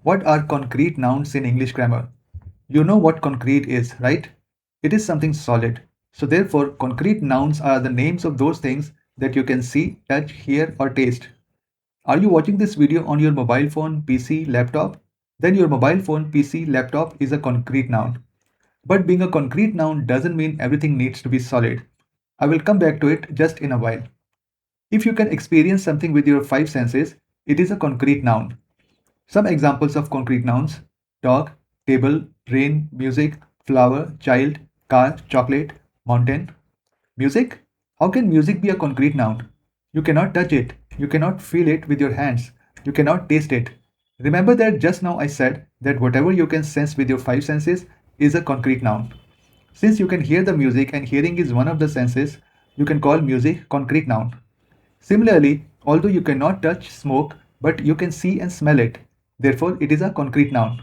What are concrete nouns in English grammar? You know what concrete is, right? It is something solid. So therefore, concrete nouns are the names of those things that you can see, touch, hear or taste. Are you watching this video on your mobile phone, PC, laptop? Then your mobile phone, PC, laptop is a concrete noun. But being a concrete noun doesn't mean everything needs to be solid. I will come back to it just in a while. If you can experience something with your five senses, it is a concrete noun. Some examples of concrete nouns: dog, table, rain, music, flower, child, car, chocolate, mountain. Music? How can music be a concrete noun? You cannot touch it, you cannot feel it with your hands, you cannot taste it. Remember that just now I said that whatever you can sense with your five senses is a concrete noun. Since you can hear the music and hearing is one of the senses, you can call music concrete noun. Similarly, although you cannot touch smoke, but you can see and smell it, therefore it is a concrete noun.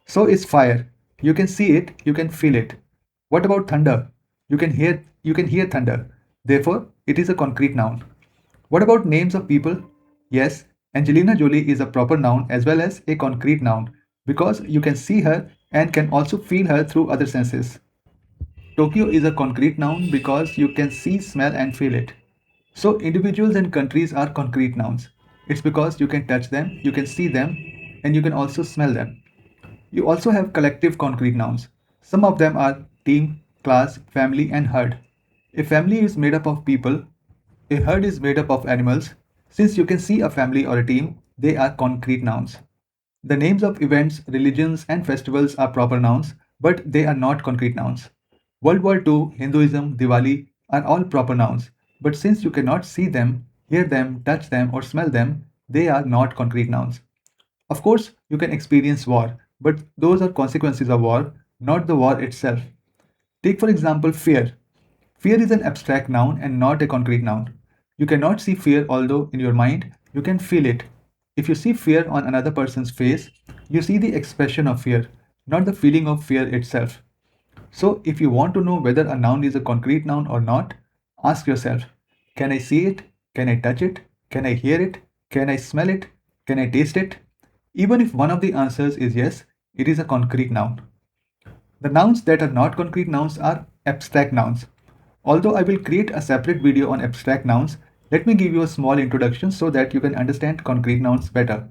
So is fire. You can see it, you can feel it. What about thunder? You can hear thunder. Therefore, it is a concrete noun. What about names of people? Yes, Angelina Jolie is a proper noun as well as a concrete noun because you can see her and can also feel her through other senses. Tokyo is a concrete noun because you can see, smell, and feel it. So, individuals and countries are concrete nouns. It's because you can touch them, you can see them, and you can also smell them. You also have collective concrete nouns. Some of them are team, class, family, and herd. A family is made up of people, a herd is made up of animals. Since you can see a family or a team, they are concrete nouns. The names of events, religions, and festivals are proper nouns, but they are not concrete nouns. World War II, Hinduism, Diwali are all proper nouns, but since you cannot see them, hear them, touch them, or smell them, they are not concrete nouns. Of course, you can experience war, but those are consequences of war, not the war itself. Take, for example, fear. Fear is an abstract noun and not a concrete noun. You cannot see fear, although in your mind you can feel it. If you see fear on another person's face, you see the expression of fear, not the feeling of fear itself. So, if you want to know whether a noun is a concrete noun or not, ask yourself: can I see it? Can I touch it? Can I hear it? Can I smell it? Can I taste it? Even if one of the answers is yes, it is a concrete noun. The nouns that are not concrete nouns are abstract nouns. Although I will create a separate video on abstract nouns, let me give you a small introduction so that you can understand concrete nouns better.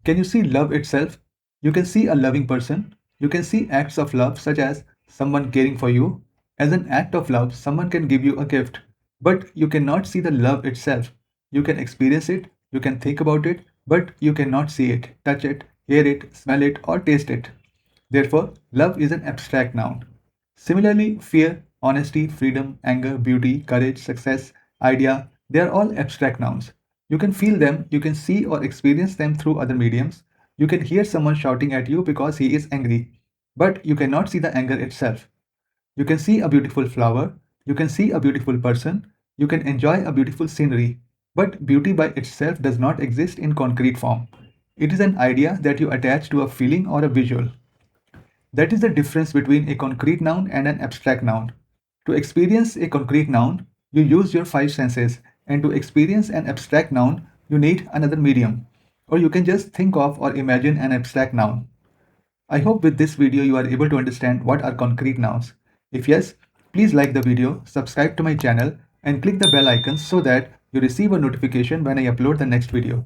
Can you see love itself? You can see a loving person. You can see acts of love such as someone caring for you. As an act of love, someone can give you a gift, but you cannot see the love itself. You can experience it, you can think about it, but you cannot see it, touch it, hear it, smell it, or taste it. Therefore, love is an abstract noun. Similarly, fear, honesty, freedom, anger, beauty, courage, success, idea, they are all abstract nouns. You can feel them, you can see or experience them through other mediums. You can hear someone shouting at you because he is angry, but you cannot see the anger itself. You can see a beautiful flower, you can see a beautiful person, you can enjoy a beautiful scenery, but beauty by itself does not exist in concrete form. It is an idea that you attach to a feeling or a visual. That is the difference between a concrete noun and an abstract noun. To experience a concrete noun, you use your five senses, and to experience an abstract noun, you need another medium. Or you can just think of or imagine an abstract noun. I hope with this video you are able to understand what are concrete nouns. If yes, please like the video, subscribe to my channel, and click the bell icon so that you receive a notification when I upload the next video.